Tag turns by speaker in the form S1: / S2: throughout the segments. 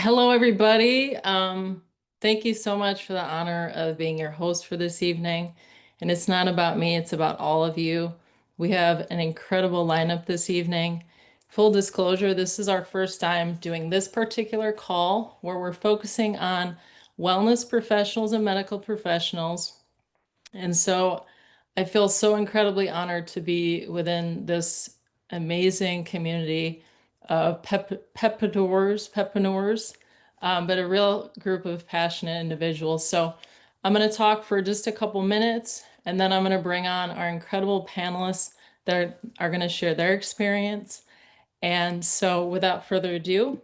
S1: Hello, everybody. Thank you so much for the honor of being your host for this evening. And it's not about me, it's about all of you. We have an incredible lineup this evening. Full disclosure, this is our first time doing this particular call where we're focusing on wellness professionals and medical professionals. And so I feel so incredibly honored to be within this amazing community of pepreneurs, but a real group of passionate individuals. So I'm going to talk for just a couple minutes, and then I'm going to bring on our incredible panelists that are going to share their experience. And so without further ado,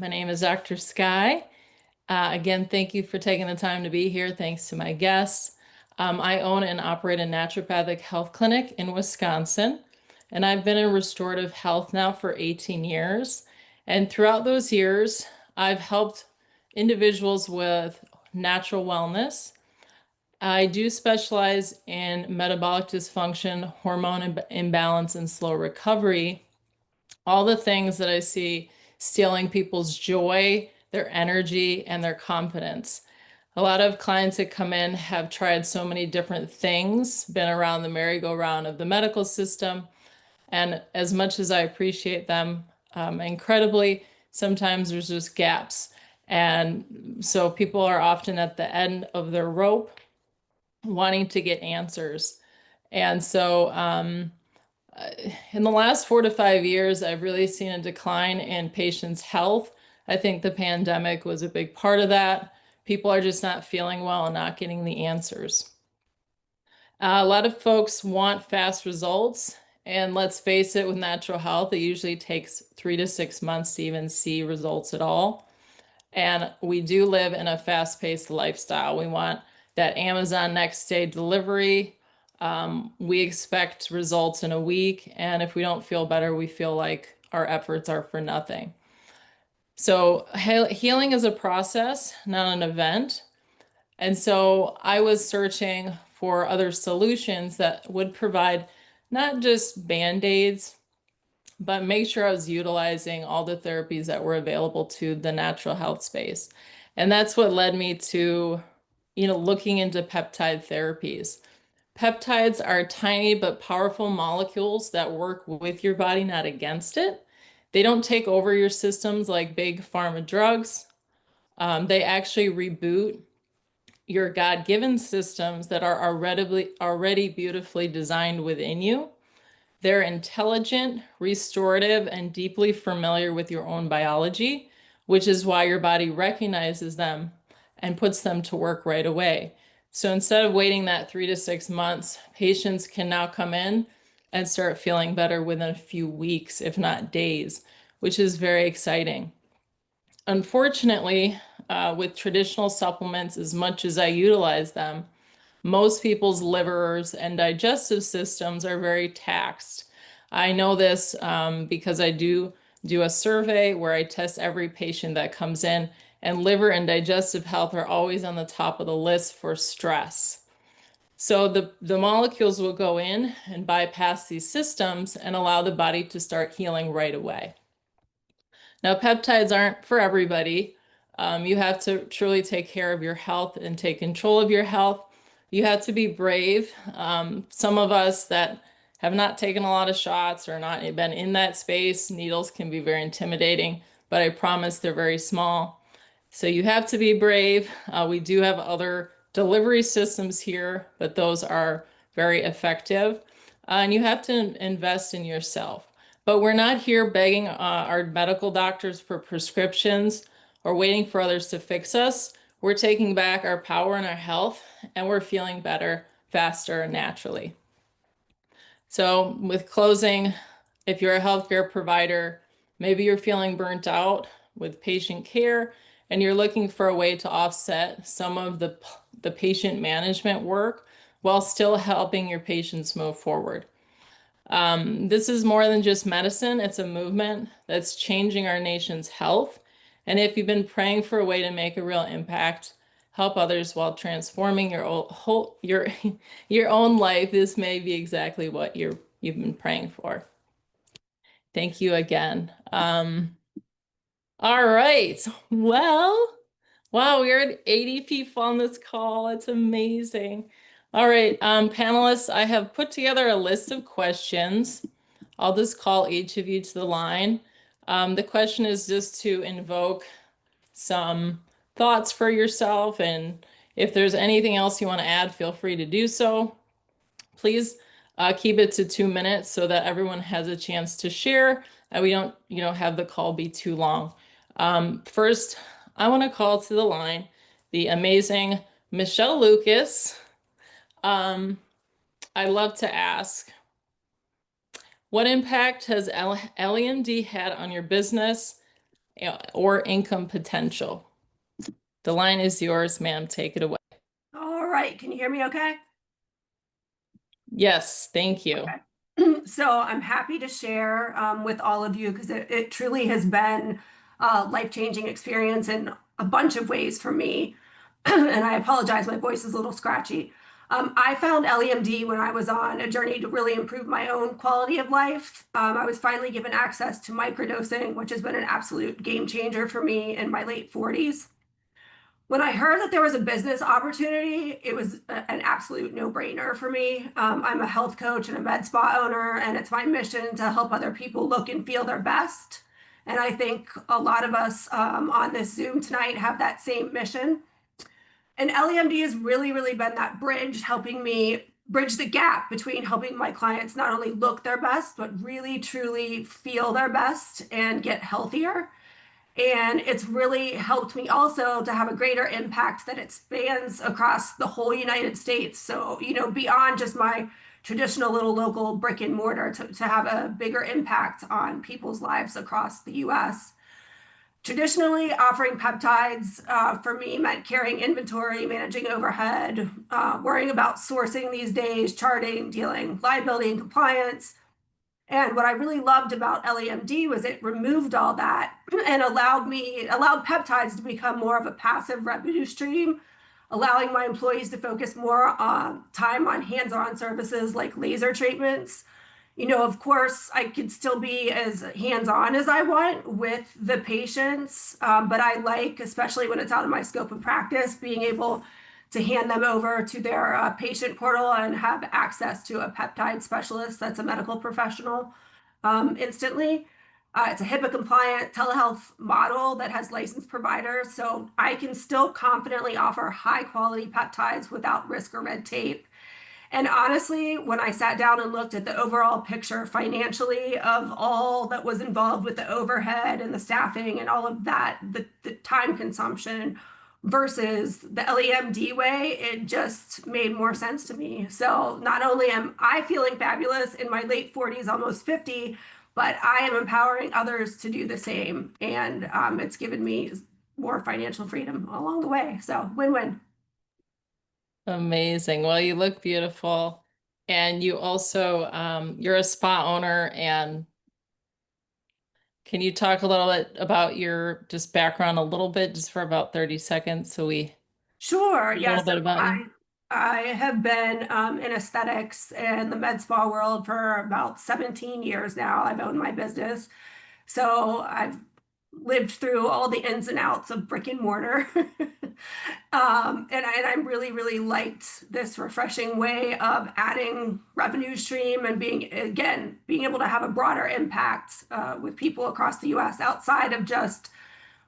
S1: my name is Dr. Sky. Again, thank you for taking the time to be here. Thanks to my guests. I own and operate a naturopathic health clinic in Wisconsin, and I've been in restorative health now for 18 years. And throughout those years, I've helped individuals with natural wellness. I do specialize in metabolic dysfunction, hormone imbalance, and slow recovery. All the things that I see stealing people's joy, their energy, and their confidence. A lot of clients that come in have tried so many different things, been around the merry-go-round of the medical system. And as much as I appreciate them, incredibly, sometimes there's just gaps. And so people are often at the end of their rope wanting to get answers. And so in the last 4 to 5 years, I've really seen a decline in patients' health. I think the pandemic was a big part of that. People are just not feeling well and not getting the answers. A lot of folks want fast results, and let's face it, with natural health, it usually takes 3 to 6 months to even see results at all. And we do live in a fast-paced lifestyle. We want that Amazon next day delivery. We expect results in a week, and if we don't feel better, we feel like our efforts are for nothing. So healing is a process, not an event. And so I was searching for other solutions that would provide not just Band-Aids, but make sure I was utilizing all the therapies that were available to the natural health space. And that's what led me to, looking into peptide therapies. Peptides are tiny but powerful molecules that work with your body, not against it. They don't take over your systems like big pharma drugs. They actually reboot your God-given systems that are already beautifully designed within you. They're intelligent, restorative, and deeply familiar with your own biology, which is why your body recognizes them and puts them to work right away. So instead of waiting that 3 to 6 months, patients can now come in and start feeling better within a few weeks, if not days, which is very exciting. Unfortunately, with traditional supplements, as much as I utilize them, most people's livers and digestive systems are very taxed. I know this because I do a survey where I test every patient that comes in, and liver and digestive health are always on the top of the list for stress. So the molecules will go in and bypass these systems and allow the body to start healing right away. Now, peptides aren't for everybody. You have to truly take care of your health and take control of your health. You have to be brave. Some of us that have not taken a lot of shots or not been in that space, needles can be very intimidating, but I promise they're very small. So you have to be brave. We do have other delivery systems here, but those are very effective. And you have to invest in yourself. But we're not here begging our medical doctors for prescriptions or waiting for others to fix us. We're taking back our power and our health, and we're feeling better, faster, and naturally. So with closing, if you're a healthcare provider, maybe you're feeling burnt out with patient care, and you're looking for a way to offset some of the patient management work while still helping your patients move forward. This is more than just medicine. It's a movement that's changing our nation's health. And if you've been praying for a way to make a real impact, help others while transforming your own life, this may be exactly what you've been praying for. Thank you again. All right. Well, wow, we're at 80 people on this call. It's amazing. All right, panelists, I have put together a list of questions. I'll just call each of you to the line. The question is just to invoke some thoughts for yourself, and if there's anything else you want to add, feel free to do so. Please keep it to 2 minutes so that everyone has a chance to share and we don't, have the call be too long. First, I want to call to the line the amazing Michelle Lucas. I'd love to ask, what impact has Ellie MD had on your business or income potential? The line is yours, ma'am. Take it away.
S2: All right. Can you hear me okay?
S1: Yes, thank you.
S2: Okay. So I'm happy to share with all of you because it truly has been a life-changing experience in a bunch of ways for me. And I apologize, my voice is a little scratchy. I found Ellie MD when I was on a journey to really improve my own quality of life. I was finally given access to microdosing, which has been an absolute game changer for me in my late 40s. When I heard that there was a business opportunity, it was an absolute no-brainer for me. I'm a health coach and a med spa owner, and it's my mission to help other people look and feel their best. And I think a lot of us on this Zoom tonight have that same mission. And Ellie MD has really, really been that bridge, helping me bridge the gap between helping my clients not only look their best, but really, truly feel their best and get healthier. And it's really helped me also to have a greater impact that it spans across the whole United States. So, beyond just my traditional little local brick and mortar to have a bigger impact on people's lives across the US. Traditionally, offering peptides for me meant carrying inventory, managing overhead, worrying about sourcing these days, charting, dealing liability and compliance. And what I really loved about Ellie MD was it removed all that and allowed peptides to become more of a passive revenue stream, allowing my employees to focus more on time on hands-on services like laser treatments. Of course, I could still be as hands-on as I want with the patients, but I like, especially when it's out of my scope of practice, being able to hand them over to their patient portal and have access to a peptide specialist that's a medical professional instantly. It's a HIPAA compliant telehealth model that has licensed providers, so I can still confidently offer high quality peptides without risk or red tape. And honestly, when I sat down and looked at the overall picture financially of all that was involved with the overhead and the staffing and all of that, the time consumption versus the LEMD way, it just made more sense to me. So not only am I feeling fabulous in my late 40s, almost 50, but I am empowering others to do the same. And it's given me more financial freedom along the way. So win-win.
S1: Amazing. Well, you look beautiful. And you also, you're a spa owner. And can you talk a little bit about your just background a little bit, just for about 30 seconds, so we
S2: Sure.
S1: a little
S2: Yes.
S1: bit about you?
S2: I have been in aesthetics and the med spa world for about 17 years now. I've owned my business. So I've lived through all the ins and outs of brick and mortar. And I really, really liked this refreshing way of adding revenue stream and being able to have a broader impact with people across the US outside of just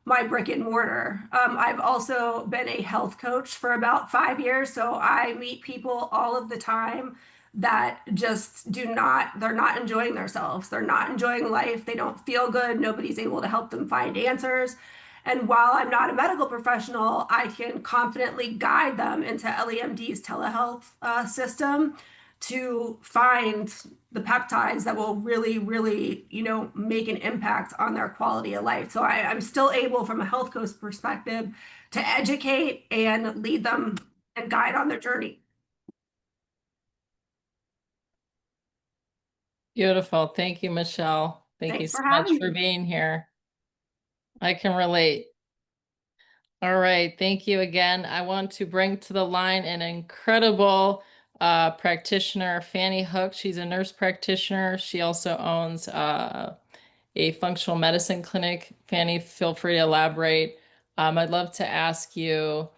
S2: my brick and mortar. I've also been a health coach for about 5 years. So I meet people all of the time that just they're not enjoying themselves. They're not enjoying life. They don't feel good. Nobody's able to help them find answers. And while I'm not a medical professional, I can confidently guide them into LEMD's telehealth system to find the peptides that will really, really, make an impact on their quality of life. So I'm still able, from a health coach perspective, to educate and lead them and guide on their journey.
S1: Beautiful. Thank you, Michelle. Thank you
S2: Thanks
S1: so
S2: for
S1: much
S2: having
S1: for
S2: me.
S1: being here. I can relate. All right. Thank you again. I want to bring to the line an incredible practitioner, Fanny Hooks. She's a nurse practitioner. She also owns a functional medicine clinic. Fanny, feel free to elaborate. I'd love to ask you,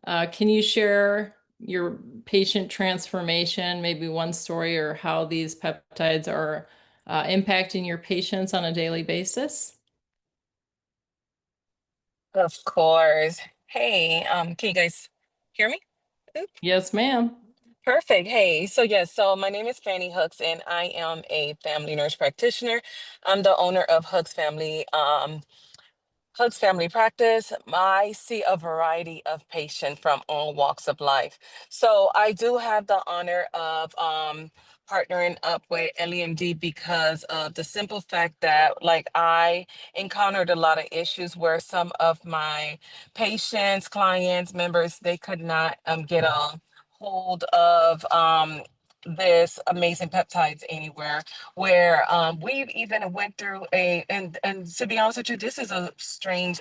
S1: can you share your patient transformation, maybe one story or how these peptides are impacting your patients on a daily basis?
S3: Of course. Hey, can you guys hear me? Oop,
S1: Yes, ma'am.
S3: Perfect. Hey, so my name is Fanny Hooks, and I am a family nurse practitioner. I'm the owner of Hooks Family Practice. I see a variety of patients from all walks of life. So I do have the honor of partnering up with Ellie MD because of the simple fact that like I encountered a lot of issues where some of my patients, clients, members, they could not get a hold of this amazing peptides anywhere where we've even went through and to be honest with you, this is a strange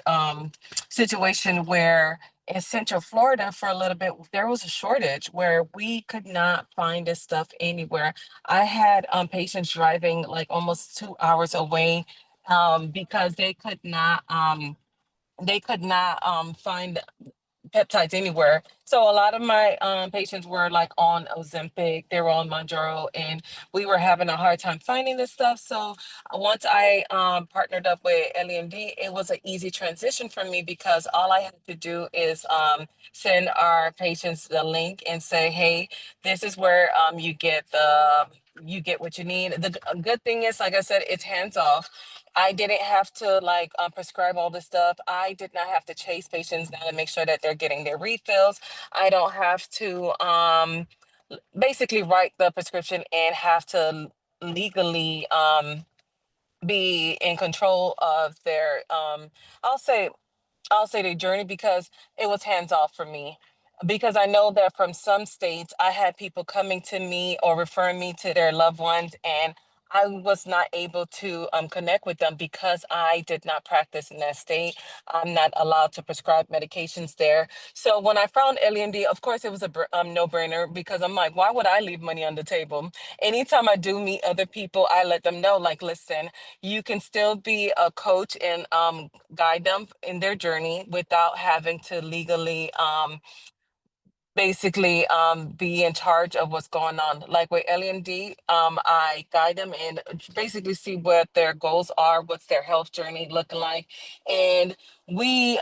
S3: situation where in Central Florida for a little bit there was a shortage where we could not find this stuff anywhere. I had patients driving like almost 2 hours away because they could not find peptides anywhere. So a lot of my patients were like on Ozempic, they were on Mounjaro, and we were having a hard time finding this stuff. So once I partnered up with LEMD, it was an easy transition for me because all I had to do is send our patients the link and say, hey, this is where you get what you need. The good thing is, like I said, it's hands off. I didn't have to like prescribe all this stuff. I did not have to chase patients down and make sure that they're getting their refills. I don't have to basically write the prescription and have to legally be in control of their I'll say the journey because it was hands off for me. Because I know that from some states, I had people coming to me or referring me to their loved ones, and I was not able to connect with them because I did not practice in that state. I'm not allowed to prescribe medications there. So when I found LEMD, of course, it was a no-brainer because I'm like, why would I leave money on the table? Anytime I do meet other people, I let them know, like, listen, you can still be a coach and guide them in their journey without having to legally basically be in charge of what's going on. Like with LMD, I guide them and basically see what their goals are, what's their health journey looking like. And we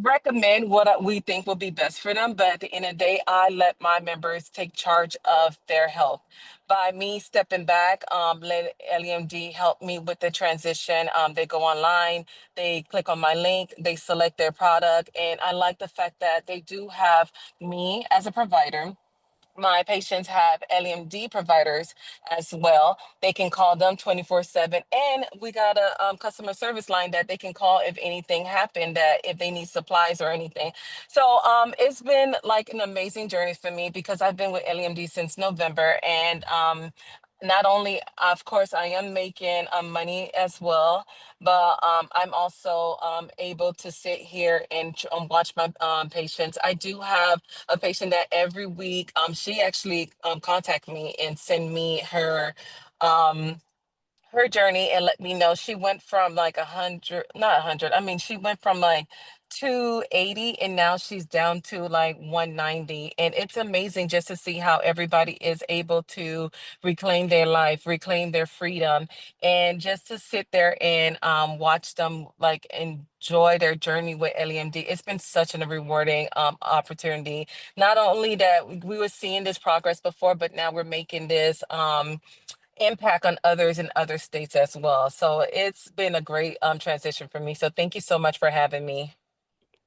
S3: recommend what we think will be best for them. But at the end of the day, I let my members take charge of their health. By me stepping back, let LEMD help me with the transition. They go online, they click on my link, they select their product. And I like the fact that they do have me as a provider. My patients have LEMD providers as well. They can call them 24/7. And we got a customer service line that they can call if anything happened, that if they need supplies or anything. So it's been like an amazing journey for me because I've been with LEMD since November. And not only, of course, I am making money as well, but I'm also able to sit here and watch my patients. I do have a patient that every week she actually contact me and send me um her journey and let me know she went from like 100, not 100, I mean she went from like 280 and now she's down to like 190. And it's amazing just to see how everybody is able to reclaim their life, reclaim their freedom, and just to sit there and watch them like enjoy their journey with LEMD. It's been such a rewarding opportunity. Not only that we were seeing this progress before, but now we're making this impact on others in other states as well. So it's been a great transition for me. So thank you so much for having me.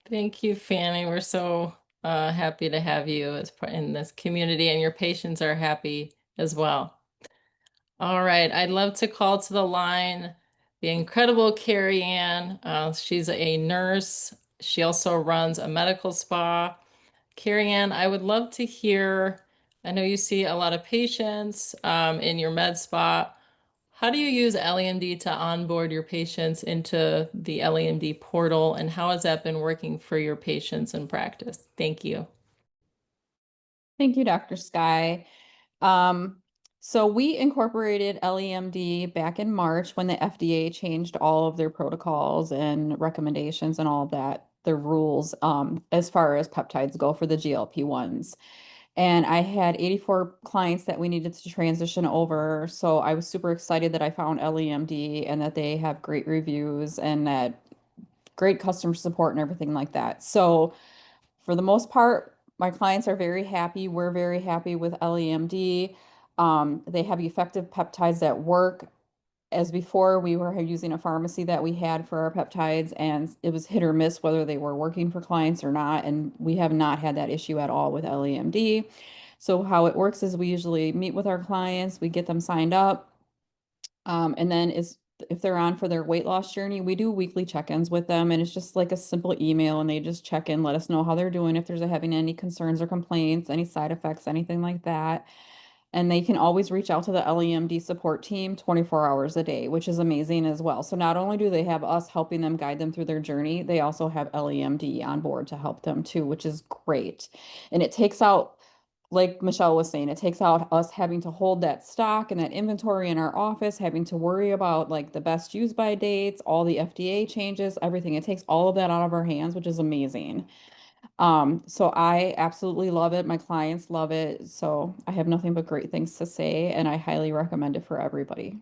S1: Thank you, Fanny. We're so happy to have you as in this community, and your patients are happy as well. All right, I'd love to call to the line the incredible Kerianne. She's a nurse. She also runs a medical spa. Kerianne, I would love to hear, I know you see a lot of patients in your med spa. How do you use LEMD to onboard your patients into the LEMD portal, and how has that been working for your patients in practice? Thank you.
S4: Thank you, Dr. Sky. Um, So we incorporated Ellie MD back in March when the FDA changed all of their protocols and recommendations and all of that, their rules, as far as peptides go for the GLP-1s. And I had 84 clients that we needed to transition over. So I was super excited that I found Ellie MD and that they have great reviews and that great customer support and everything like that. So for the most part, my clients are very happy. We're very happy with LEMD. They have effective peptides that work. As before, we were using a pharmacy that we had for our peptides, and it was hit or miss whether they were working for clients or not. And we have not had that issue at all with LEMD. So how it works is we usually meet with our clients, we get them signed up, and then if they're on for their weight loss journey, we do weekly check-ins with them, and it's just like a simple email, and they just check in, let us know how they're doing, if there's having any concerns or complaints, any side effects, anything like that. And they can always reach out to the LEMD support team 24 hours a day, which is amazing as well. So not only do they have us helping them guide them through their journey, they also have LEMD on board to help them too, which is great. And it takes out, like Michelle was saying, it takes out us having to hold that stock and that inventory in our office, having to worry about like the best use by dates, all the FDA changes, everything. It takes all of that out of our hands, which is amazing. So I absolutely love it. My clients love it. So I have nothing but great things to say, and I highly recommend it for everybody.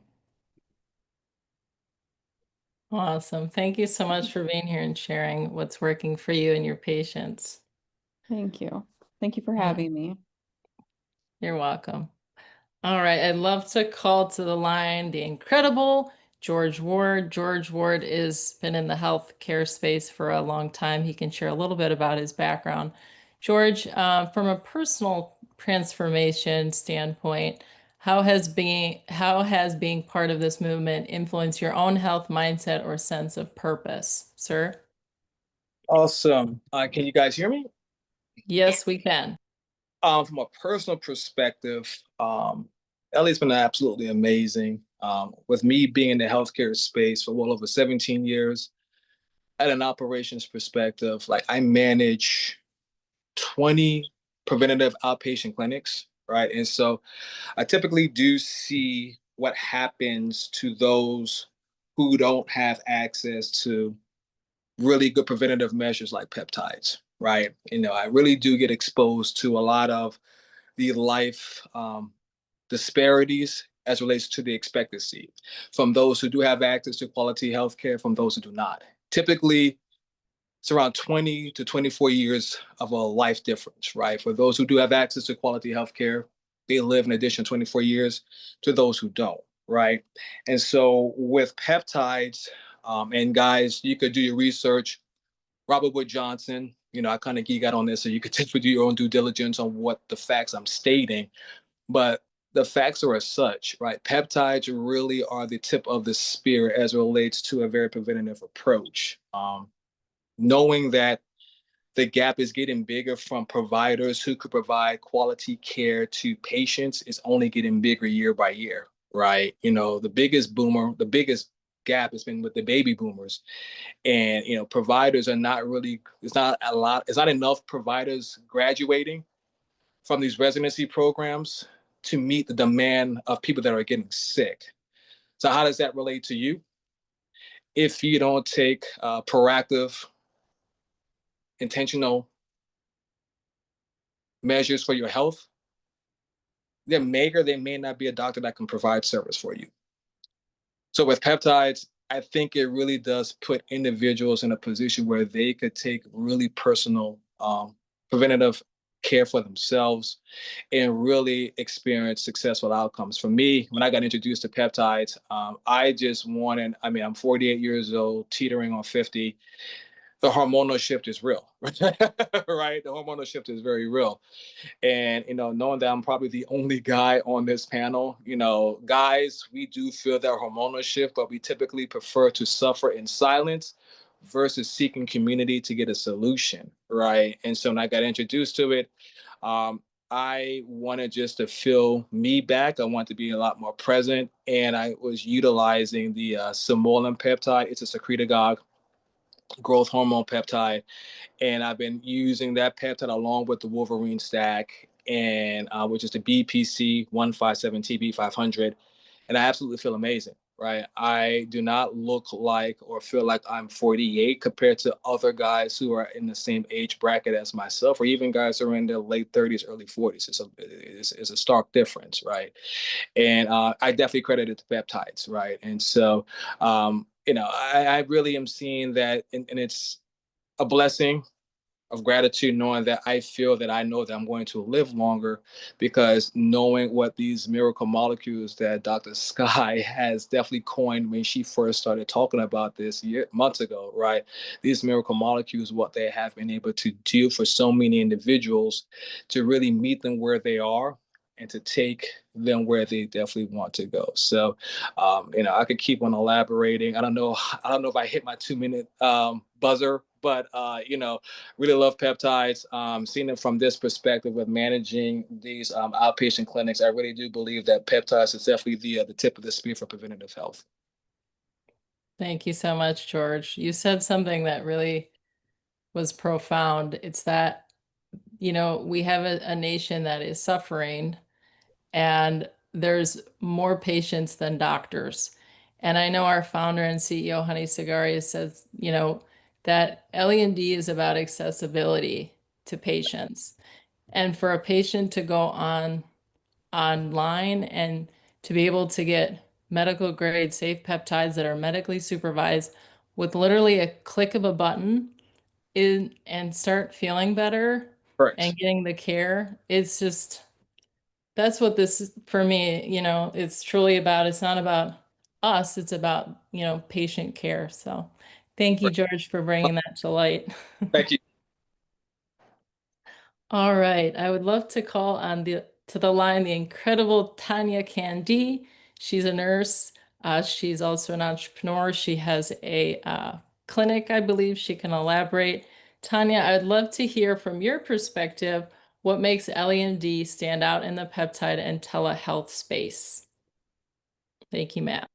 S1: Awesome. Thank you so much for being here and sharing what's working for you and your patients.
S4: Thank you. Thank you for
S1: Yeah,
S4: having me.
S1: you're welcome. All right, I'd love to call to the line the incredible George Ward. George Ward has been in the healthcare space for a long time. He can share a little bit about his background. George, from a personal transformation standpoint, how has being part of this movement influenced your own health mindset or sense of purpose, sir?
S5: Awesome. Can you guys hear me?
S1: Yes, we can.
S5: From a personal perspective, Ellie's been absolutely amazing. With me being in the healthcare space for well over 17 years, at an operations perspective, like I manage 20 preventative outpatient clinics, right? And so I typically do see what happens to those who don't have access to really good preventative measures like peptides, right? I really do get exposed to a lot of the life disparities as relates to the expectancy from those who do have access to quality healthcare from those who do not. Typically, it's around 20 to 24 years of a life difference, right? For those who do have access to quality healthcare, they live an additional 24 years to those who don't, right? And so with peptides, and guys, you could do your research. Robert Wood Johnson, I kind of geek out on this, so you could do your own due diligence on what the facts I'm stating. But the facts are as such, right? Peptides really are the tip of the spear as it relates to a very preventative approach. Knowing that the gap is getting bigger from providers who could provide quality care to patients is only getting bigger year by year, right? The biggest gap has been with the baby boomers. And providers are not really, it's not enough providers graduating from these residency programs to meet the demand of people that are getting sick. So how does that relate to you? If you don't take proactive, intentional measures for your health, there may not be a doctor that can provide service for you. So with peptides, I think it really does put individuals in a position where they could take really personal preventative care for themselves and really experience successful outcomes. For me, when I got introduced to peptides, I'm 48 years old, teetering on 50. The hormonal shift is real, right? The hormonal shift is very real. And, knowing that I'm probably the only guy on this panel, guys, we do feel that hormonal shift, but we typically prefer to suffer in silence versus seeking community to get a solution, right? And so when I got introduced to it, I wanted just to feel me back. I want to be a lot more present. And I was utilizing the 𝗬𝗎𝗪 peptide. It's a secretagogue growth hormone peptide. And I've been using that peptide along with the Wolverine stack and which is the BPC 157TB 500, and I absolutely feel amazing. Right, I do not look like or feel like I'm 48 compared to other guys who are in the same age bracket as myself, or even guys who are in their late 30s, early 40s. It's a stark difference, right? And I definitely credit it to peptides, right? And so, I really am seeing that, and it's a blessing of gratitude, knowing that I feel that I know that I'm going to live longer, because knowing what these miracle molecules that Dr. Sky has definitely coined when she first started talking about this months ago, right? These miracle molecules, what they have been able to do for so many individuals, to really meet them where they are and to take them where they definitely want to go. So, I could keep on elaborating. I don't know if I hit my 2-minute buzzer, but really love peptides. Seeing it from this perspective of managing these outpatient clinics, I really do believe that peptides is definitely the tip of the spear for preventative health.
S1: Thank you so much, George. You said something that really was profound. It's that, we have a nation that is suffering, and there's more patients than doctors. And I know our founder and CEO, Honey Sagari, says, that Ellie MD is about accessibility to patients. And for a patient to go online and to be able to get medical grade safe peptides that are medically supervised with literally a click of a button and start feeling better
S5: Correct.
S1: and getting the care, it's just, that's what this is for me, it's truly about. It's not about us, it's about, patient care. So thank you, George, for bringing that to light.
S5: Thank you.
S1: All right, I would love to call on to the line the incredible Tanya Candy. She's a nurse. She's also an entrepreneur. She has a clinic, I believe. She can elaborate. Tanya, I'd love to hear from your perspective what makes Ellie MD stand out in the peptide and telehealth space. Thank you, Matt.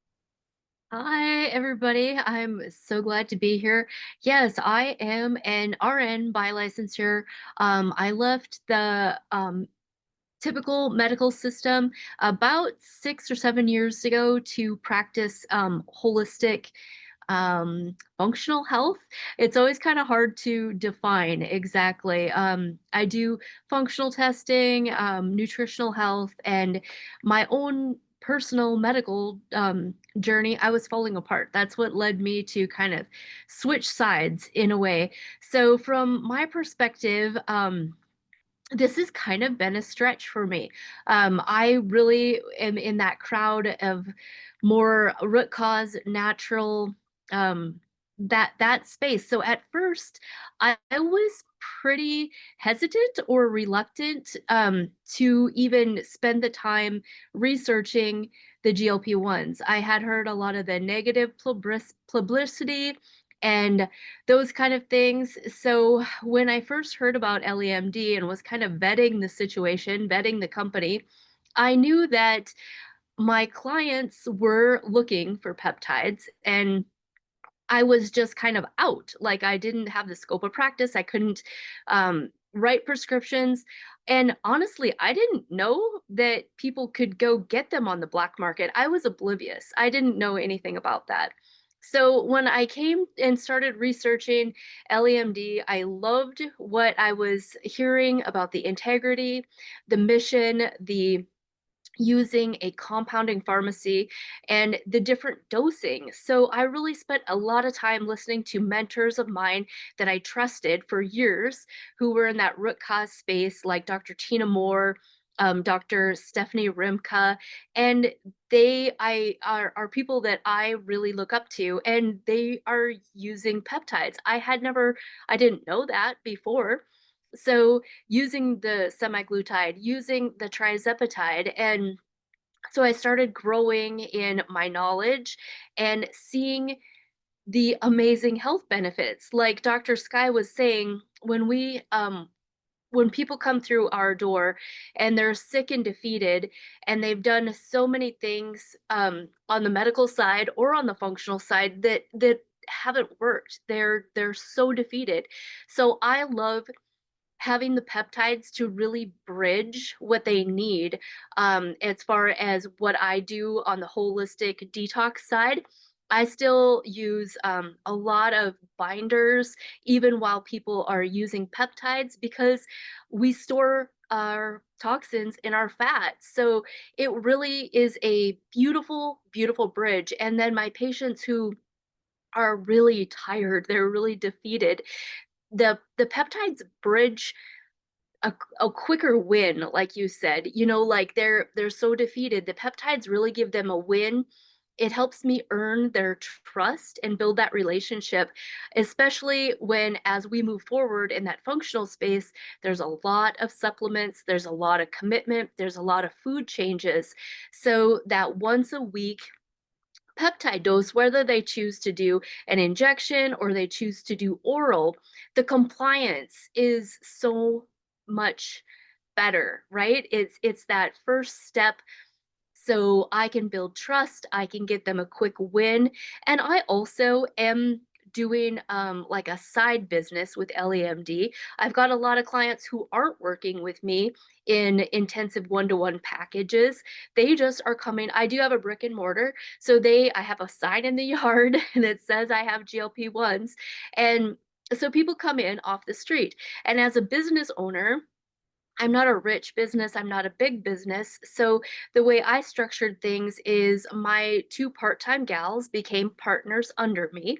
S6: Hi, everybody. I'm so glad to be here. Yes, I am an RN by licensure. I left the typical medical system about 6 or 7 years ago to practice holistic functional health. It's always kind of hard to define exactly. I do functional testing, nutritional health, and my own personal medical journey. I was falling apart. That's what led me to kind of switch sides in a way. So from my perspective, this has kind of been a stretch for me. I really am in that crowd of more root cause, natural, that space. So at first, I was pretty hesitant or reluctant to even spend the time researching the GLP-1s. I had heard a lot of the negative publicity and those kind of things. So when I first heard about Ellie MD and was kind of vetting the situation, vetting the company, I knew that my clients were looking for peptides, and I was just kind of out. Like, I didn't have the scope of practice. I couldn't write prescriptions. And honestly, I didn't know that people could go get them on the black market. I was oblivious. I didn't know anything about that. So when I came and started researching Ellie MD, I loved what I was hearing about the integrity, the mission, the using a compounding pharmacy, and the different dosing. So I really spent a lot of time listening to mentors of mine that I trusted for years, who were in that root cause space, like Dr. Tina Moore, Dr. Stephanie Rimka, and are people that I really look up to, and they are using peptides. I didn't know that before. So using the semaglutide, using the trizepatide, and so I started growing in my knowledge and seeing the amazing health benefits. Like Dr. Sky was saying, when people come through our door and they're sick and defeated, and they've done so many things on the medical side or on the functional side that haven't worked. They're so defeated. So I love having the peptides to really bridge what they need as far as what I do on the holistic detox side. I still use a lot of binders even while people are using peptides because we store our toxins in our fat. So it really is a beautiful, beautiful bridge. And then my patients who are really tired, they're really defeated, the peptides bridge a quicker win, like you said. You know, like they're so defeated, the peptides really give them a win. It helps me earn their trust and build that relationship, especially when, as we move forward in that functional space, there's a lot of supplements, there's a lot of commitment, there's a lot of food changes. So that once a week peptide dose, whether they choose to do an injection or they choose to do oral, the compliance is so much better, right? It's that first step so I can build trust, I can get them a quick win, and I also am doing like a side business with Ellie MD. I've got a lot of clients who aren't working with me in intensive one-to-one packages. They just are coming. I do have a brick and mortar, so I have a sign in the yard that says I have GLP-1s, and so people come in off the street. And as a business owner, I'm not a rich business, I'm not a big business. So the way I structured things is my two part-time gals became partners under me.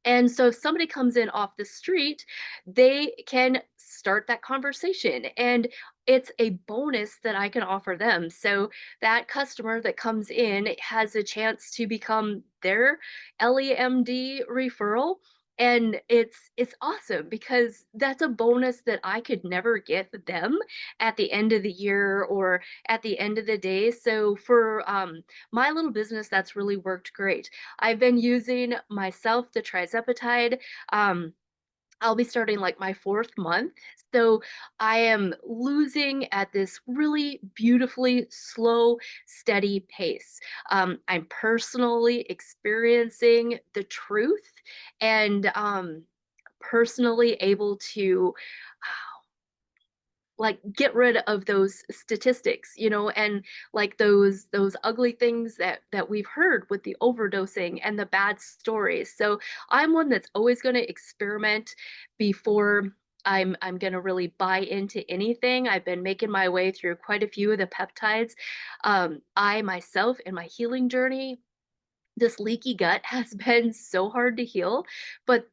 S6: And so if somebody comes in off the street, they can start that conversation. And it's a bonus that I can offer them. So that customer that comes in has a chance to become their Ellie MD referral, and it's awesome because that's a bonus that I could never give them at the end of the year or at the end of the day. So for my little business, that's really worked great. I've been using myself the 𝗢𝗦𝗘𝗏. I'll be starting like my 4th month. So I am losing at this really beautifully slow, steady pace. I'm personally experiencing the truth and personally able to like get rid of those statistics, you know, and like those ugly things that we've heard with the overdosing and the bad stories. So I'm one that's always going to experiment before I'm going to really buy into anything. I've been making my way through quite a few of the peptides. I myself in my healing journey, this leaky gut has been so hard to heal, but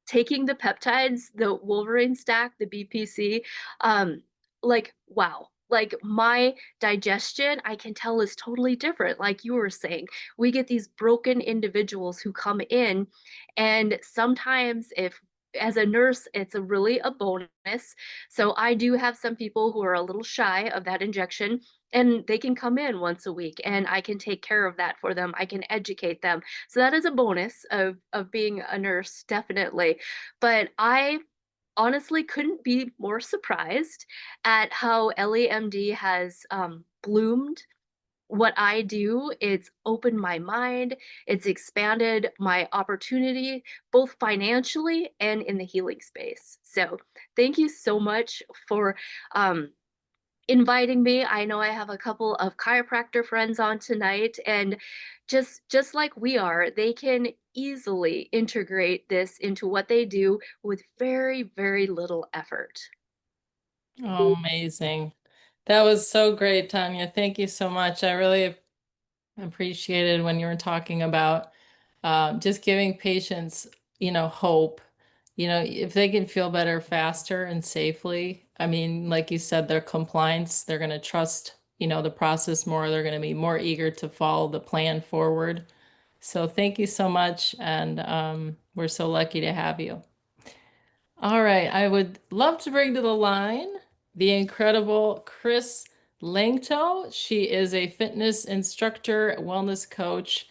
S6: taking the peptides, the Wolverine stack, the BPC, like, wow. Like my digestion, I can tell is totally different. Like you were saying, we get these broken individuals who come in, and sometimes if as a nurse, it's really a bonus. So I do have some people who are a little shy of that injection, and they can come in once a week and I can take care of that for them. I can educate them. So that is a bonus of being a nurse, definitely. But I honestly couldn't be more surprised at how Ellie MD has bloomed what I do. It's opened my mind, it's expanded my opportunity, both financially and in the healing space. So thank you so much for inviting me. I know I have a couple of chiropractor friends on tonight, and just like we are, they can easily integrate this into what they do with very, very little effort.
S1: Oh, amazing. That was so great, Tanya. Thank you so much. I really appreciated when you were talking about just giving patients, hope. If they can feel better faster and safely, I mean, like you said, their compliance, they're going to trust, the process more. They're going to be more eager to follow the plan forward. So thank you so much. And we're so lucky to have you. All right, I would love to bring to the line the incredible Chris Langto. She is a fitness instructor, wellness coach.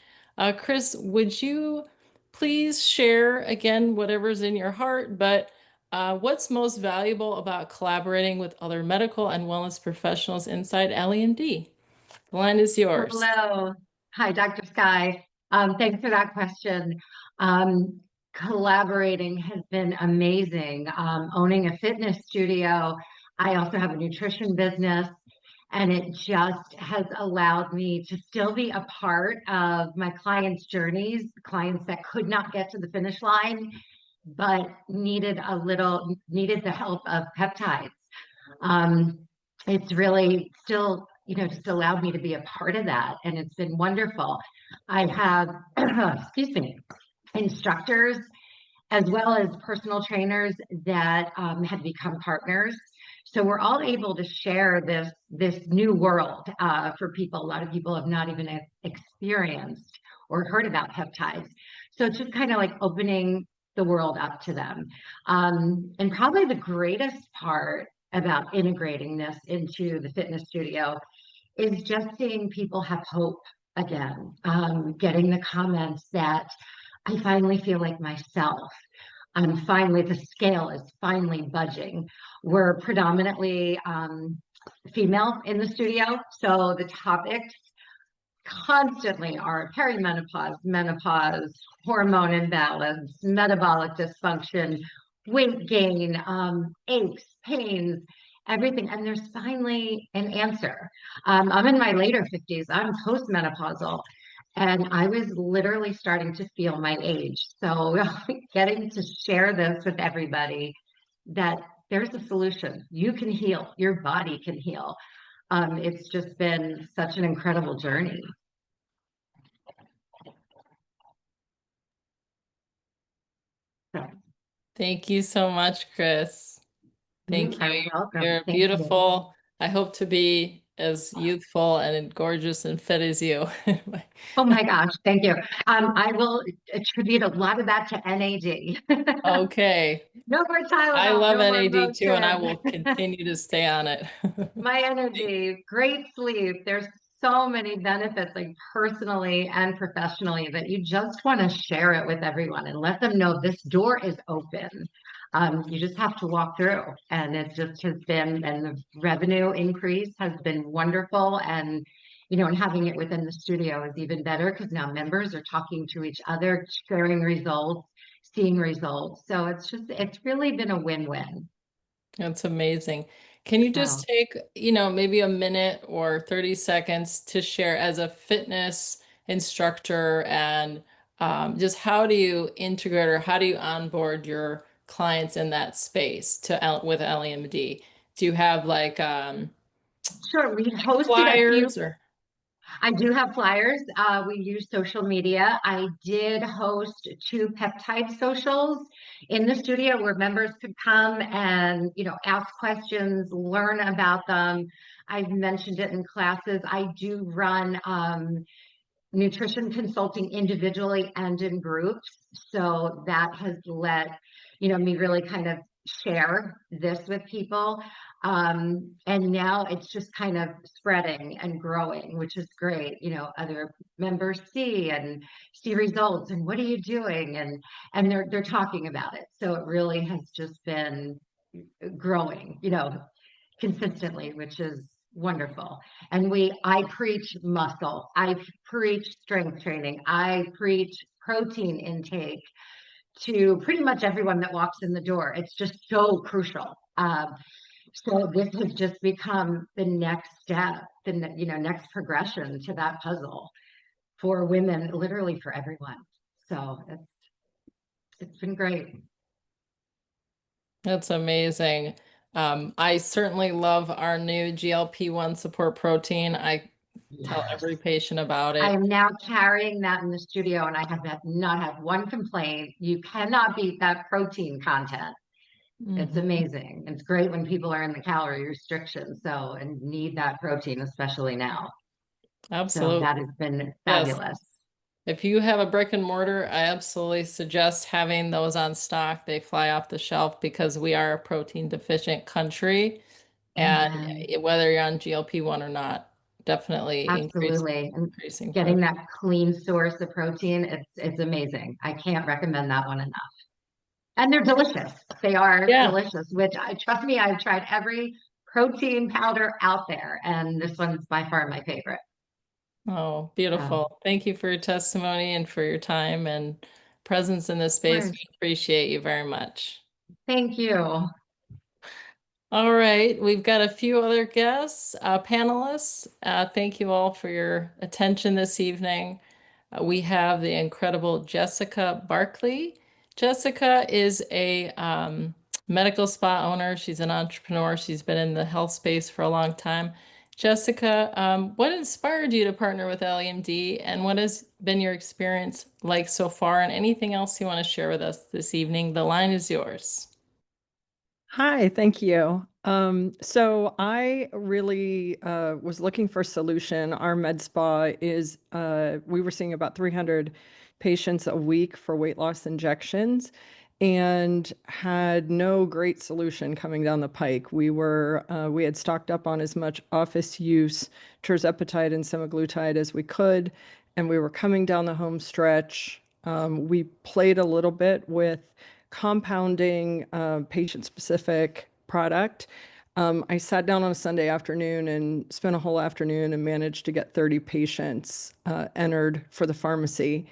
S1: Chris, would you please share again whatever's in your heart, but what's most valuable about collaborating with other medical and wellness professionals inside Ellie MD? The line is yours.
S7: Hello. Hi, Dr. Sky. Thanks for that question. collaborating has been amazing. Owning a fitness studio, I also have a nutrition business, and it just has allowed me to still be a part of my clients' journeys, clients that could not get to the finish line, but needed the help of peptides. It's really still, just allowed me to be a part of that, and it's been wonderful. I have, excuse me, instructors as well as personal trainers that have become partners. So we're all able to share this new world for people. A lot of people have not even experienced or heard about peptides. So it's just kind of like opening the world up to them. And probably the greatest part about integrating this into the fitness studio is just seeing people have hope again, getting the comments that I finally feel like myself. The scale is finally budging. We're predominantly female in the studio, so the topics constantly are perimenopause, menopause, hormone imbalance, metabolic dysfunction, weight gain, aches, pains, everything. And there's finally an answer. I'm in my later 50s. I'm postmenopausal. And I was literally starting to feel my age. So getting to share this with everybody, that there's a solution. You can heal. Your body can heal. It's just been such an incredible journey. So,
S1: Thank you so much, Chris. Thank
S7: you are
S1: you.
S7: welcome.
S1: You're
S7: Thank you.
S1: beautiful. I hope to be as youthful and gorgeous and fit as you.
S7: Oh my gosh, thank you. I will attribute a lot of that to NAD.
S1: Okay.
S7: No more Tylenol.
S1: I love
S7: no more
S1: NAD too, and I
S7: Motrin.
S1: will continue to stay on it.
S7: My energy, great sleep. There's so many benefits, like personally and professionally, that you just want to share it with everyone and let them know this door is open. You just have to walk through, and it just has been, and the revenue increase has been wonderful. And, and having it within the studio is even better because now members are talking to each other, sharing results, seeing results. So it's really been a win-win.
S1: That's amazing. Can you just
S7: So,
S1: take, maybe a minute or 30 seconds to share as a fitness instructor and just how do you integrate or how do you onboard your clients in that space with Ellie MD? Do you have like
S7: sure, we hosted a few.
S1: flyers or?
S7: I do have flyers. We use social media. I did host 2 peptide socials in the studio where members could come and, ask questions, learn about them. I've mentioned it in classes. I do run nutrition consulting individually and in groups. So that has let, me really kind of share this with people. And now it's just kind of spreading and growing, which is great. Other members see results and what are you doing? And they're talking about it. So it really has just been growing, consistently, which is wonderful. And I preach muscle, I preach strength training, I preach protein intake to pretty much everyone that walks in the door. It's just so crucial. So this has just become the next step, the next progression to that puzzle for women, literally for everyone. So it's been great.
S1: That's amazing. I certainly love our new GLP-1 support protein. I tell every patient about
S7: I
S1: it.
S7: am now carrying that in the studio, and I have not had one complaint. You cannot beat that protein content. It's amazing. It's great when people are in the calorie restriction, and need that protein, especially now.
S1: Absolutely.
S7: So that has been
S1: Yes.
S7: fabulous.
S1: If you have a brick and mortar, I absolutely suggest having those on stock. They fly off the shelf because we are a protein deficient country. And whether you're on GLP-1 or not, definitely
S7: Absolutely.
S1: increasing
S7: Getting
S1: protein.
S7: that clean source of protein, it's amazing. I can't recommend that one enough. And they're delicious. They are delicious, which trust me, I've tried every protein powder out there, and this one's by far my favorite.
S1: Oh, beautiful. Thank you for your testimony and for your time, and presence in this space.
S7: course.
S1: We appreciate you very much.
S7: Thank you.
S1: All right, we've got a few other guests, panelists. Thank you all for your attention this evening. We have the incredible Jessica Barkley. Jessica is a medical spa owner. She's an entrepreneur. She's been in the health space for a long time. Jessica, what inspired you to partner with Ellie MD, and what has been your experience like so far, and anything else you want to share with us this evening? The line is yours.
S8: Hi, thank you. So I really was looking for a solution. Our med spa is, we were seeing about 300 patients a week for weight loss injections and had no great solution coming down the pike. We had stocked up on as much office use 𝗤𝗣𝗑𝗏 and 𝗬𝗪glutide as we could, and we were coming down the home stretch. We played a little bit with compounding patient-specific product. I sat down on a Sunday afternoon and spent a whole afternoon and managed to get 30 patients entered for the pharmacy.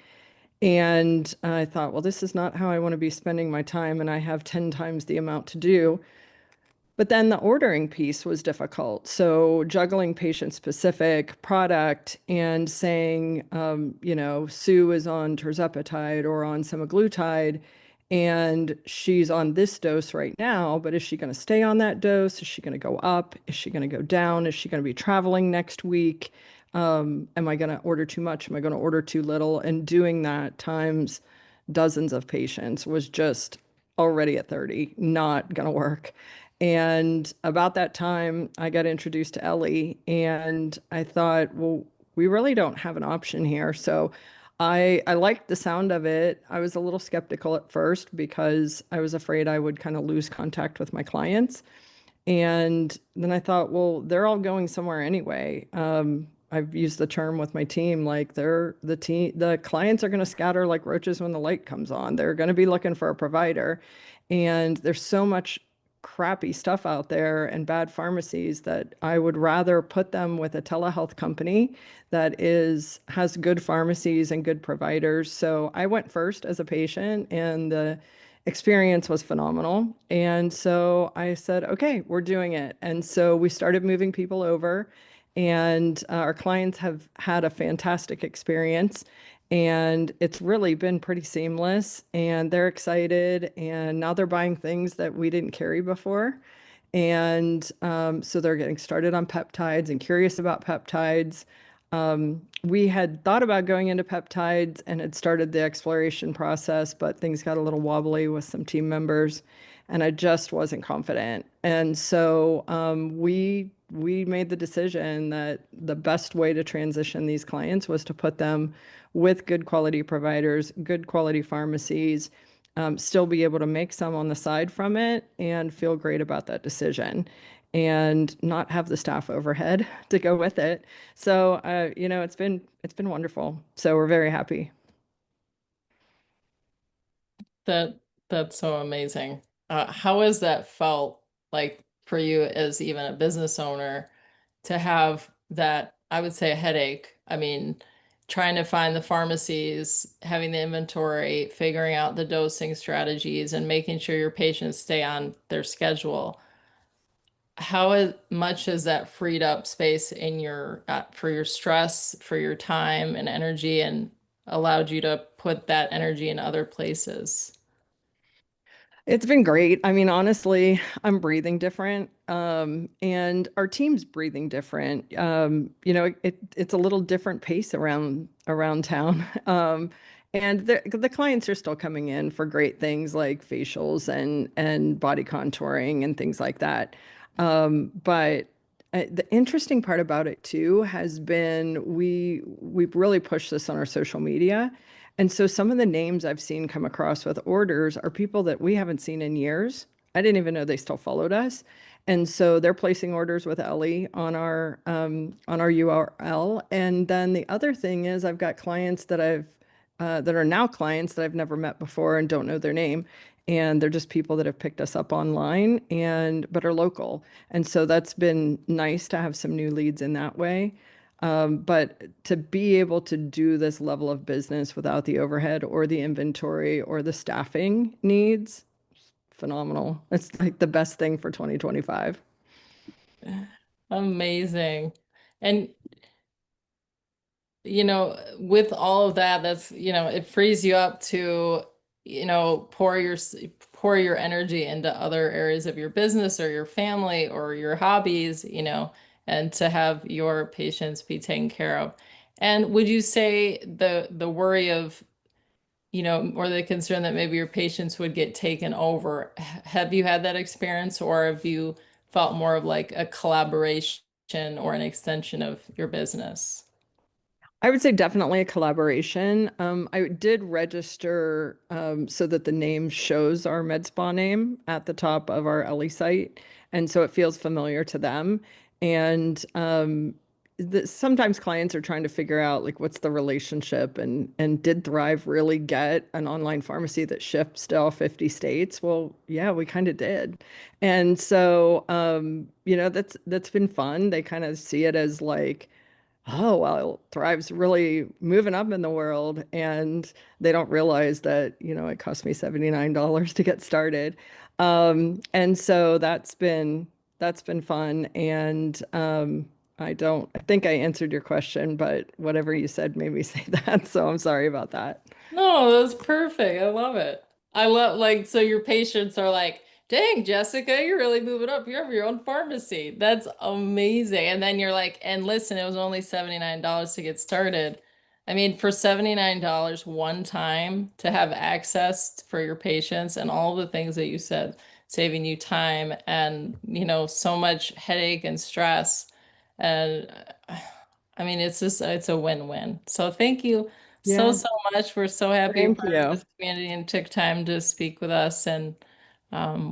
S8: And I thought, well, this is not how I want to be spending my time, and I have 10 times the amount to do. But then the ordering piece was difficult. So juggling patient-specific product and saying, Sue is on 𝗤𝗣𝗑𝗏 or on semaglutide, and she's on this dose right now, but is she going to stay on that dose? Is she going to go up? Is she going to go down? Is she going to be traveling next week? Am I going to order too much? Am I going to order too little? And doing that times dozens of patients was just already at 30, not going to work. And about that time, I got introduced to Ellie, and I thought, well, we really don't have an option here. So I liked the sound of it. I was a little skeptical at first because I was afraid I would kind of lose contact with my clients. And then I thought, well, they're all going somewhere anyway. I've used the term with my team, like the clients are going to scatter like roaches when the light comes on. They're going to be looking for a provider. And there's so much crappy stuff out there and bad pharmacies that I would rather put them with a telehealth company that has good pharmacies and good providers. So I went first as a patient, and the experience was phenomenal. And so I said, okay, we're doing it. And so we started moving people over, and our clients have had a fantastic experience. And it's really been pretty seamless, and they're excited, and now they're buying things that we didn't carry before. And so they're getting started on peptides and curious about peptides. We had thought about going into peptides and had started the exploration process, but things got a little wobbly with some team members, and I just wasn't confident. And so we made the decision that the best way to transition these clients was to put them with good quality providers, good quality pharmacies, still be able to make some on the side from it and feel great about that decision, and not have the staff overhead to go with it. So, it's been wonderful. So we're very happy.
S1: That's so amazing. How has that felt like for you as even a business owner to have that, I would say, a headache? I mean, trying to find the pharmacies, having the inventory, figuring out the dosing strategies, and making sure your patients stay on their schedule. How much has that freed up space in your for your stress, for your time and energy, and allowed you to put that energy in other places?
S8: It's been great. I mean, honestly, I'm breathing different, and our team's breathing different. It's a little different pace around town. And the clients are still coming in for great things like facials and body contouring and things like that. But the interesting part about it too has been we've really pushed this on our social media. And so some of the names I've seen come across with orders are people that we haven't seen in years. I didn't even know they still followed us. And so they're placing orders with Ellie on our URL. And then the other thing is I've got clients that are now clients that I've never met before and don't know their name. And they're just people that have picked us up online but are local. And so that's been nice to have some new leads in that way. But to be able to do this level of business without the overhead or the inventory or the staffing needs, phenomenal. It's like the best thing for 2025.
S1: Amazing. And with all of that, that's, it frees you up to, pour your energy into other areas of your business or your family or your hobbies, and to have your patients be taken care of. And would you say the worry of, or the concern that maybe your patients would get taken over, have you had that experience, or have you felt more of like a collaboration or an extension of your business?
S8: I would say definitely a collaboration. I did register so that the name shows our med spa name at the top of our Ellie site. And so it feels familiar to them. And sometimes clients are trying to figure out like what's the relationship, and did Thrive really get an online pharmacy that ships to all 50 states? Well, yeah, we kind of did. And so that's been fun. They kind of see it as like, oh, well, Thrive's really moving up in the world, and they don't realize that, it cost me $79 to get started. And so that's been fun. And I think I answered your question, but whatever you said made me say that. So I'm sorry about that.
S1: No, that's perfect. I love it. I love, like, so your patients are like, dang, Jessica, you're really moving up. You have your own pharmacy. That's amazing. And then you're like, and listen, it was only $79 to get started. I mean, for $79 one time to have access for your patients and all the things that you said, saving you time and, so much headache and stress. And I mean, it's a win-win. So thank you
S8: Yeah.
S1: so much. We're so happy you're
S8: Thank
S1: part of
S8: you.
S1: this community and took time to speak with us. And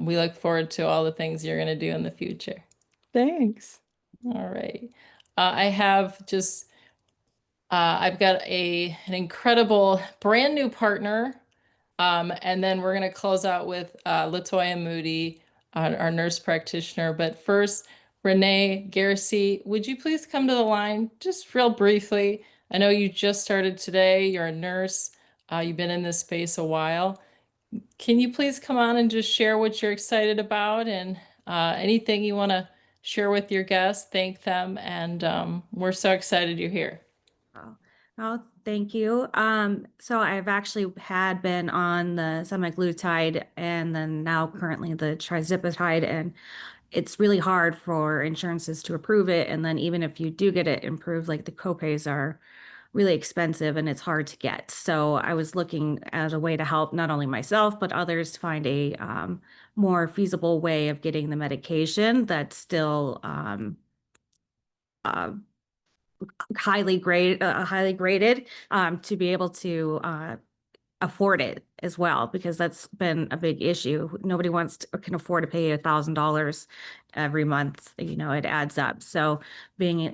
S1: we look forward to all the things you're going to do in the future.
S8: Thanks.
S1: All right. I have just, I've got an incredible brand new partner. And then we're going to close out with Latoya Moody, our nurse practitioner. But first, Renee Garcy, would you please come to the line just real briefly? I know you just started today. You're a nurse. You've been in this space a while. Can you please come on and just share what you're excited about and anything you want to share with your guests? Thank them. And we're so excited you're here.
S9: Oh, thank you. So I've actually had been on the semaglutide and then now currently the trizipatide, and it's really hard for insurances to approve it. And then even if you do get it approved, like the copays are really expensive and it's hard to get. So I was looking at a way to help not only myself, but others to find a more feasible way of getting the medication that's still highly graded to be able to afford it as well, because that's been a big issue. Nobody can afford to pay $1,000 every month. It adds up. So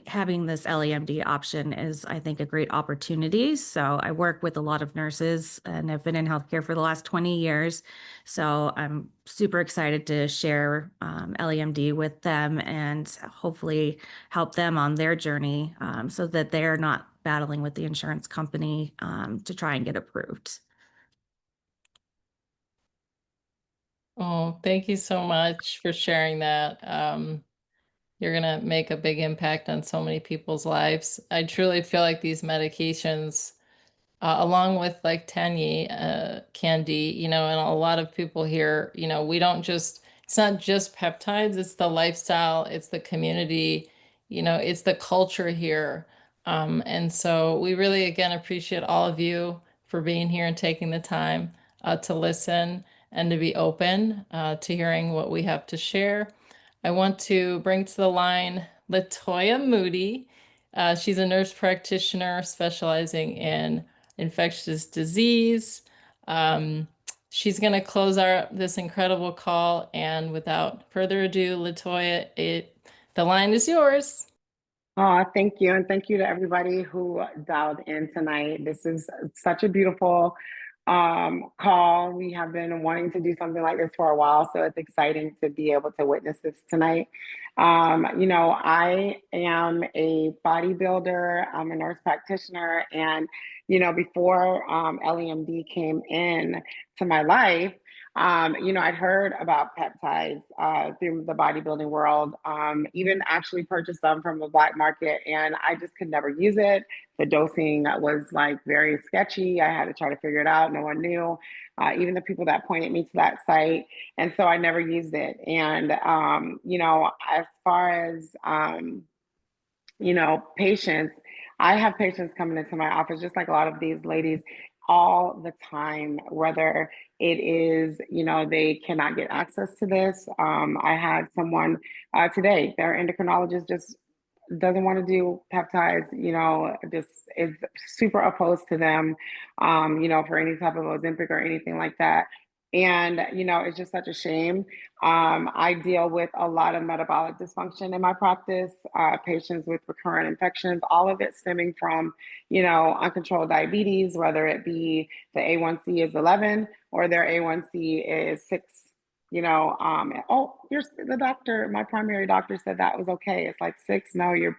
S9: having this Ellie MD option is, I think, a great opportunity. So I work with a lot of nurses and have been in healthcare for the last 20 years. So I'm super excited to share Ellie MD with them and hopefully help them on their journey so that they're not battling with the insurance company to try and get approved.
S1: Oh, thank you so much for sharing that. You're going to make a big impact on so many people's lives. I truly feel like these medications, along with like Tanya Candy, and a lot of people here, we don't just, it's not just peptides, it's the lifestyle, it's the community, it's the culture here. And so we really, again, appreciate all of you for being here and taking the time to listen and to be open to hearing what we have to share. I want to bring to the line Latoya Moody. She's a nurse practitioner specializing in infectious disease. She's going to close this incredible call. And without further ado, Latoya, the line is yours.
S10: Oh, thank you. And thank you to everybody who dialed in tonight. This is such a beautiful call. We have been wanting to do something like this for a while, so it's exciting to be able to witness this tonight. I am a bodybuilder, I'm a nurse practitioner, and before Ellie MD came in to my life, I'd heard about peptides through the bodybuilding world, even actually purchased them from the black market, and I just could never use it. The dosing was like very sketchy. I had to try to figure it out. No one knew, even the people that pointed me to that site. And so I never used it. And, as far as, patients, I have patients coming into my office, just like a lot of these ladies, all the time, whether it is, they cannot get access to this. I had someone today, their endocrinologist just doesn't want to do peptides, just is super opposed to them, for any type of Ozempic or anything like that. And, it's just such a shame. I deal with a lot of metabolic dysfunction in my practice, patients with recurrent infections, all of it stemming from, uncontrolled diabetes, whether it be the A1C is 11 or their A1C is 6. Here's the doctor, my primary doctor said that was okay. It's like 6. No, your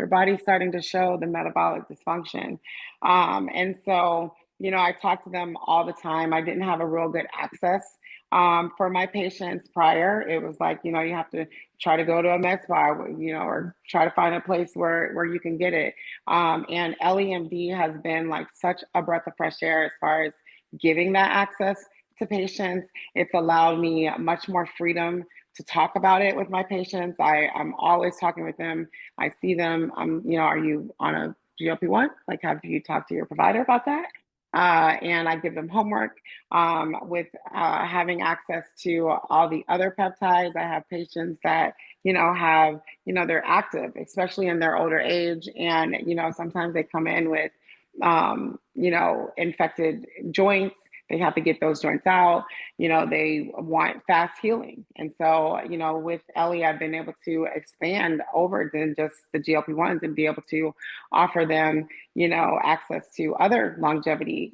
S10: body's starting to show the metabolic dysfunction. And so, I talk to them all the time. I didn't have a real good access for my patients prior. It was like, you have to try to go to a med spa, or try to find a place where you can get it. And Ellie MD has been like such a breath of fresh air as far as giving that access to patients. It's allowed me much more freedom to talk about it with my patients. I'm always talking with them. I see them. Are you on a GLP-1? Like, have you talked to your provider about that? And I give them homework with having access to all the other peptides. I have patients that, have, they're active, especially in their older age. And, sometimes they come in with, infected joints. They have to get those joints out. They want fast healing. And so, with Ellie, I've been able to expand over than just the GLP-1s and be able to offer them, access to other longevity,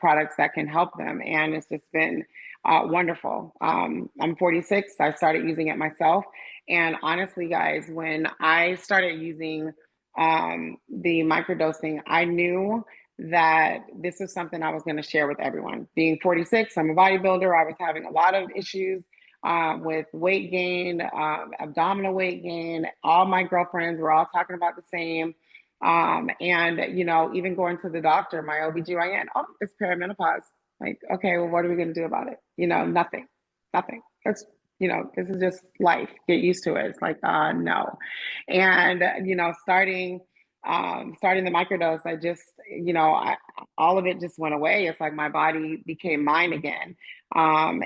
S10: products that can help them. And it's just been wonderful. I'm 46. I started using it myself. And honestly, guys, when I started using the microdosing, I knew that this is something I was going to share with everyone. Being 46, I'm a bodybuilder. I was having a lot of issues with weight gain, abdominal weight gain. All my girlfriends were all talking about the same. And, even going to the doctor, my OBGYN, it's perimenopause. Like, okay, well, what are we going to do about it? Nothing. It's, this is just life. Get used to it. It's like, no. And, starting the microdose, I just, all of it just went away. It's like my body became mine again. And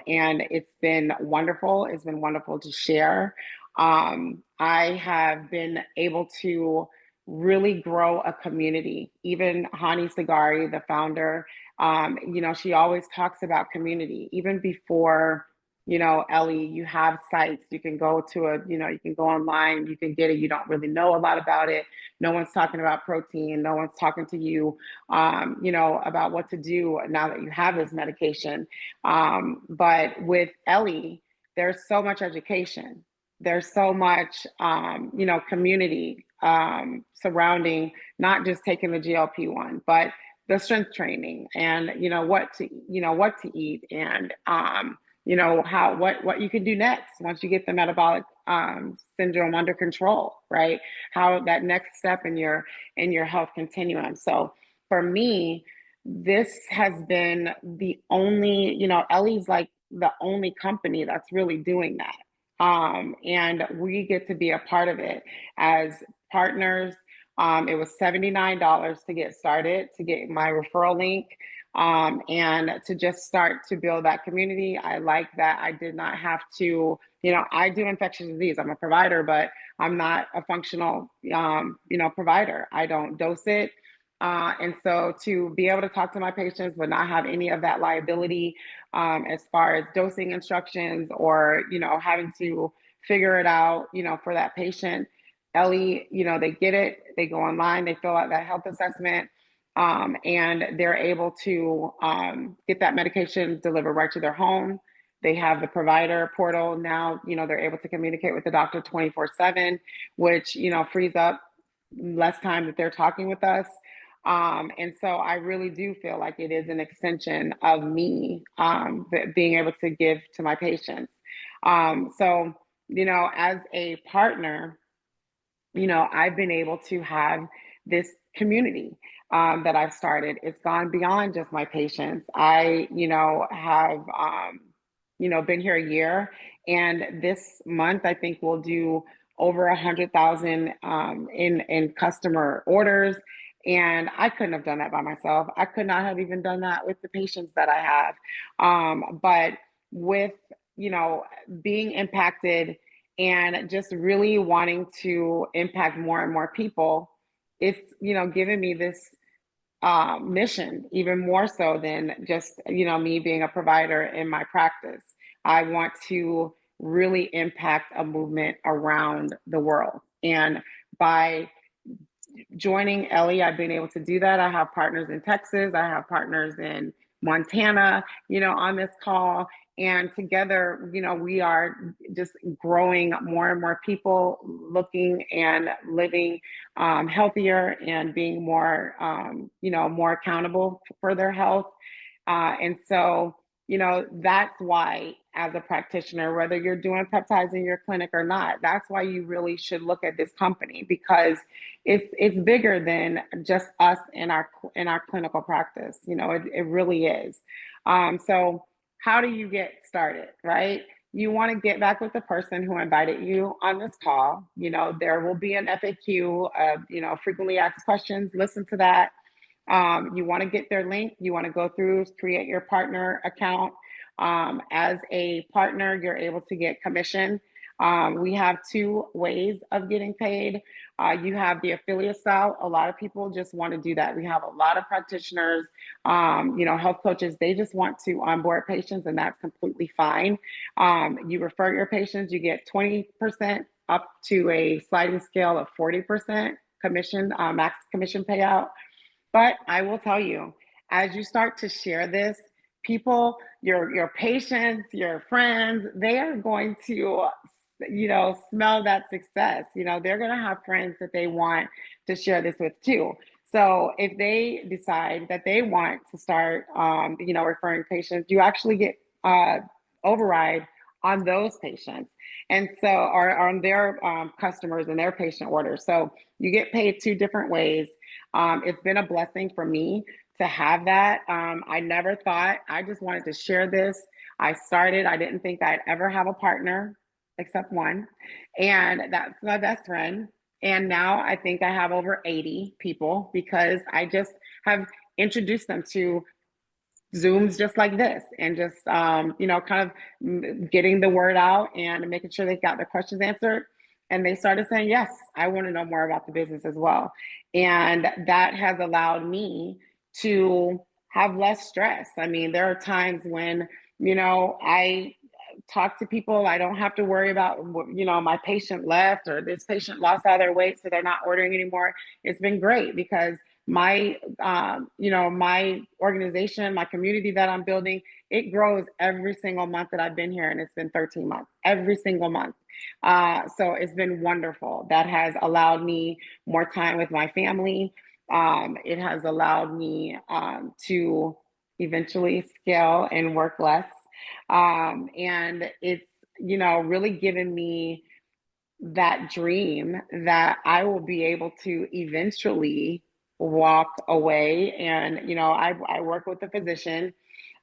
S10: it's been wonderful. It's been wonderful to share. I have been able to really grow a community. Even 𝗬𝗨𝗦𝗧𝗢𝗏, the founder, she always talks about community. Even before, Ellie, you have sites, you can go to you can go online, you can get it. You don't really know a lot about it. No one's talking about protein. No one's talking to you, about what to do now that you have this medication. But with Ellie, there's so much education. There's so much, community surrounding not just taking the GLP-1, but the strength training and, what to eat and, what you can do next once you get the metabolic syndrome under control, right? How that next step in your health continuum. So for me, this has been the only, Ellie's like the only company that's really doing that. And we get to be a part of it as partners. It was $79 to get started, to get my referral link. And to just start to build that community. I like that I did not have to, I do infectious disease. I'm a provider, but I'm not a functional, provider. I don't dose it. And so to be able to talk to my patients but not have any of that liability as far as dosing instructions or, having to figure it out, for that patient. Ellie, they get it, they go online, they fill out that health assessment. and they're able to get that medication delivered right to their home. They have the provider portal now, they're able to communicate with the doctor 24/7, which, frees up less time that they're talking with us. And so I really do feel like it is an extension of me being able to give to my patients. So, as a partner, I've been able to have this community that I've started. It's gone beyond just my patients. I, have, been here a year, and this month I think we'll do over 100,000 in customer orders. And I couldn't have done that by myself. I could not have even done that with the patients that I have. But with, being impacted and just really wanting to impact more and more people, it's, given me this mission, even more so than just, me being a provider in my practice. I want to really impact a movement around the world. And by joining Ellie, I've been able to do that. I have partners in Texas, I have partners in Montana, on this call. And together, we are just growing more and more people looking and living healthier and being more, more accountable for their health. And so, that's why, as a practitioner, whether you're doing peptides in your clinic or not, that's why you really should look at this company, because it's bigger than just us in our clinical practice. It really is. So how do you get started, right? You want to get back with the person who invited you on this call. There will be an FAQ of, frequently asked questions. Listen to that. You want to get their link. You want to go through, create your partner account. As a partner, you're able to get commission. We have two ways of getting paid. You have the affiliate style. A lot of people just want to do that. We have a lot of practitioners, health coaches, they just want to onboard patients, and that's completely fine. You refer your patients, you get 20% up to a sliding scale of 40% commission, max commission payout. But I will tell you, as you start to share this, people, your patients, your friends, they are going to, smell that success. They're going to have friends that they want to share this with too. So if they decide that they want to start, referring patients, you actually get override on those patients. And so, or on their customers and their patient orders. So you get paid two different ways. It's been a blessing for me to have that. I never thought, I just wanted to share this. I didn't think I'd ever have a partner except one, and that's my best friend. And now I think I have over 80 people, because I just have introduced them to Zooms just like this, and just, kind of getting the word out and making sure they got their questions answered. And they started saying, yes, I want to know more about the business as well. And that has allowed me to have less stress. I mean, there are times when, I talk to people, I don't have to worry about, my patient left or this patient lost all their weight, so they're not ordering anymore. It's been great, because my, my organization, my community that I'm building, it grows every single month that I've been here, and it's been 13 months, every single month. So it's been wonderful. That has allowed me more time with my family. It has allowed me to eventually scale and work less. And it's, really given me that dream that I will be able to eventually walk away. And, I work with a physician.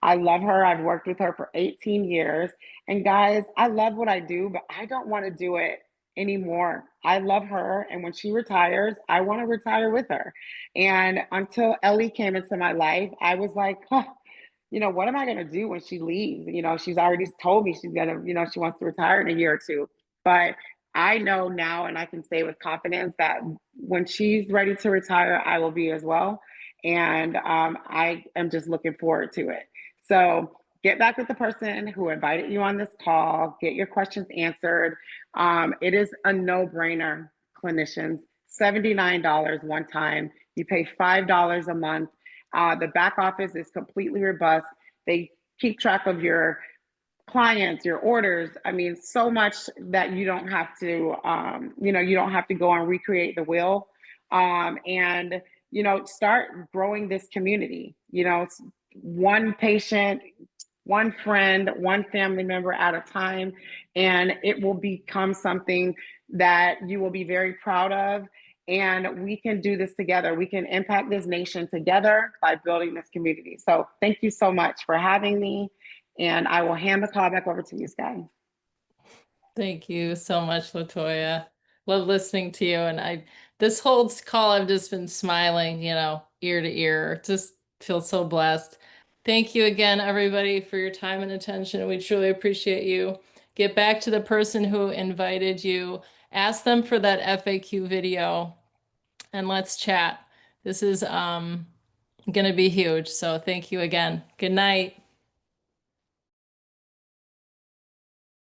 S10: I love her. I've worked with her for 18 years. And guys, I love what I do, but I don't want to do it anymore. I love her. And when she retires, I want to retire with her. And until Ellie came into my life, I was like, what am I going to do when she leaves? She's already told me she's going to, she wants to retire in a year or two. But I know now, and I can say with confidence, that when she's ready to retire, I will be as well. And I am just looking forward to it. So get back with the person who invited you on this call, get your questions answered. It is a no-brainer, clinicians. $79 one time. You pay $5 a month. The back office is completely robust. They keep track of your clients, your orders. I mean, so much that you don't have to, you don't have to go and recreate the wheel. And, start growing this community, one patient, one friend, one family member at a time, and it will become something that you will be very proud of. And we can do this together. We can impact this nation together by building this community. So thank you so much for having me. And I will hand the call back over to you, Sky.
S1: Thank you so much, Latoya. Love listening to you. And this whole call, I've just been smiling, ear to ear. Just feel so blessed. Thank you again, everybody, for your time and attention. We truly appreciate you. Get back to the person who invited you. Ask them for that FAQ video and let's chat. This is going to be huge. So thank you again. Good night.